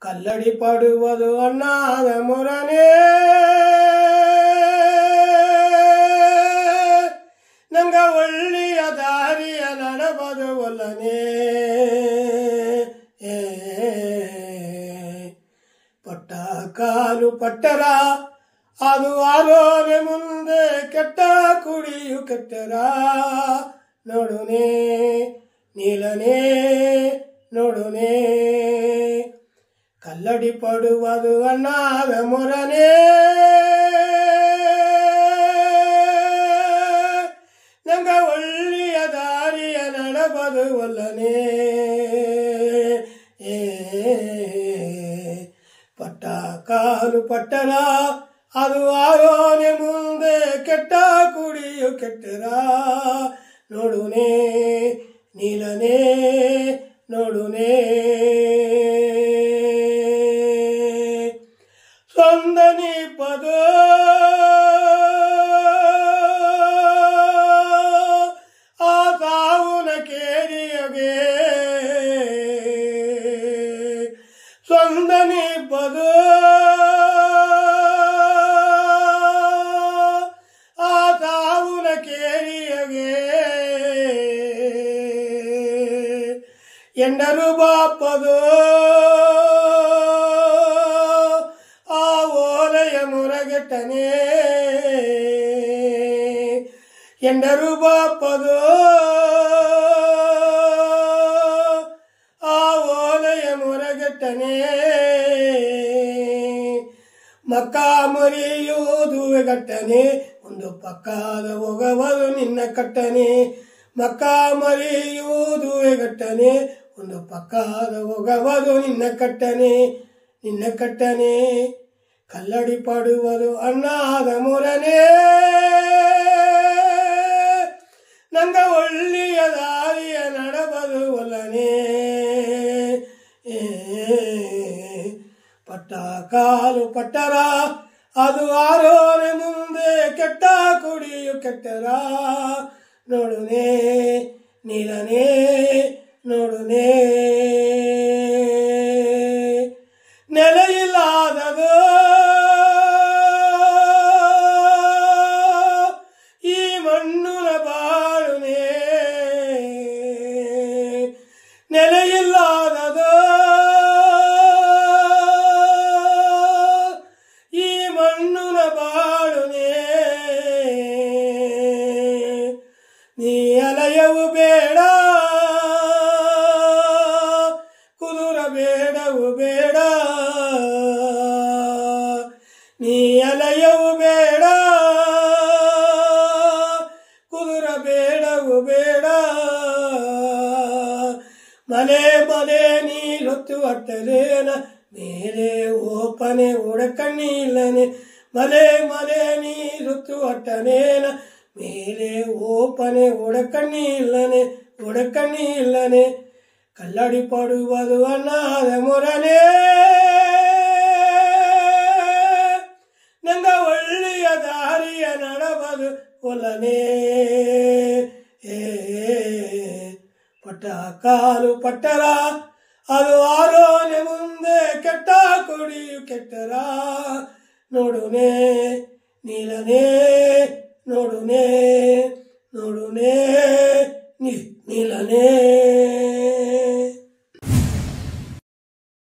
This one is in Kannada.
ಕಲ್ಲಡಿ ಪಡುವುದು ಅಣ್ಣಾದ ಮೊರನೇ ನಂಗ ಒಳ್ಳೆಯ ದಾರಿಯ ನಡೆಬದು ಒಲ್ಲನೇ ಪಟ್ಟ ಕಾಲು ಪಟ್ಟರ ಅದು ಆಲೋನೆ ಮುಂದೆ ಕೆಟ್ಟ ಕುಡಿಯು ಕೆಟ್ಟರ ನೋಡುನೇ ನೀಲನೇ ನೋಡುನೇ ಕಲ್ಲಡಿ ಪಡುವುದು ಅಣ್ಣಾದ ಮೊರನೇ ನಂಗ ಒಳ್ಳೆಯ ದಾರಿಯ ನಡೆಬದು ಒಲ್ಲನೇ ಪಟ್ಟ ಕಾಲು ಪಟ್ಟರ ಅದು ಆಯೋನೆ ಮುಂದೆ ಕೆಟ್ಟ ಕುಡಿಯು ಕೆಟ್ಟರ ನೋಡುನೇ ನೀಲನೇ ನೋಡುನೇ ಸ್ವಂದನಿ ಪದ ಆ ಸಾವುನ ಕೇರಿಯಗೆ ಸ್ವಂದನಿ ಪದ ಆ ಸಾವುನ ಕೇರಿಯಗೆ ಎಂಡರು ಬಾಪದು ಆ ಓಲೆಯ ಮುರಗೆಟ್ಟನೆ ಎಂಡರು ಬಾಪದು ಆ ಓಲೆಯ ಮುರಗೆಟ್ಟನೆ ಮಕ್ಕ ಮರಿಯುವುದುವೆ ಗಟ್ಟನೆ ಒಂದು ಪಕ್ಕದ ಹೋಗವರು ನಿನ್ನ ಕಟ್ಟನೆ ಮಕ್ಕ ಮರಿಯುವುದುವೆ ಗಟ್ಟನೆ ಒಂದು ಪಕ್ಕದ ಹೋಗವರು ನಿನ್ನ ಕಟ್ಟನೆ ಕಲ್ಲಡಿ ಪಡುವುದು ಅಣ್ಣಾದ ಮೊರನೇ ನಂಗ ಒಳ್ಳೆಯ ದಾರಿಯ ನಡೆಬದು ಒಲ್ಲನೇ ಪಟ್ಟ ಕಾಲು ಪಟ್ಟರ ಅದು ಆರೋನೆ ಮುಂದೆ ಕೆಟ್ಟ ಕುಡಿಯು ಕೆಟ್ಟರ ನೋಡುನೇ ನೀಲನೇ ನೋಡುನೇ ನೆಲೆಯಿಲ್ಲದದು ಈ ಮಣ್ಣುನ ಬಾಳುನೇ ನೆಲೆಯಿಲ್ಲದದು ಈ ಮಣ್ಣುನ ಬಾಳುನೇ ನೀ ಅಲಯವು ಬೇಡ ಕುದುರ ಬೇಡವು ಬೇಡ ನೀ ಅಲಯವು ಬೇಡ ಕುದುರ ಬೇಡವು ಬೇಡ ಮಲೆ ಮಲೆ ನೀರೊತ್ತು ಅಟ್ಟಲೇನ ಮೇಲೆ ಓಪನೆ ಉಡಕಣ್ಣಿಲ್ಲನೆ ಮಲೆ ಮಲೆ ನೀರೊತ್ತು ಅಟ್ಟನೇನ ಮೇಲೆ ಓಪನೆ ಉಡಕಣ್ಣಿಲ್ಲನೆ ಕಲ್ಲಡಿ ಪಡುವುದು ಅಣ್ಣಾದ ಮೊರನೇ ನಂಗ ಒಳ್ಳೆಯ ದಾರಿಯ ನಡೆಬದು ಒಲ್ಲನೇ ಪಟ್ಟ ಕಾಲು ಪಟ್ಟರ ಅದು ಆರೋನೆ ಮುಂದೆ ಕೆಟ್ಟ ಕುಡಿಯು ಕೆಟ್ಟರ ನೋಡುನೇ ನೀಲನೇ ನೋಡುನೇ ನೋಡುನೇ ನೀಲನೇ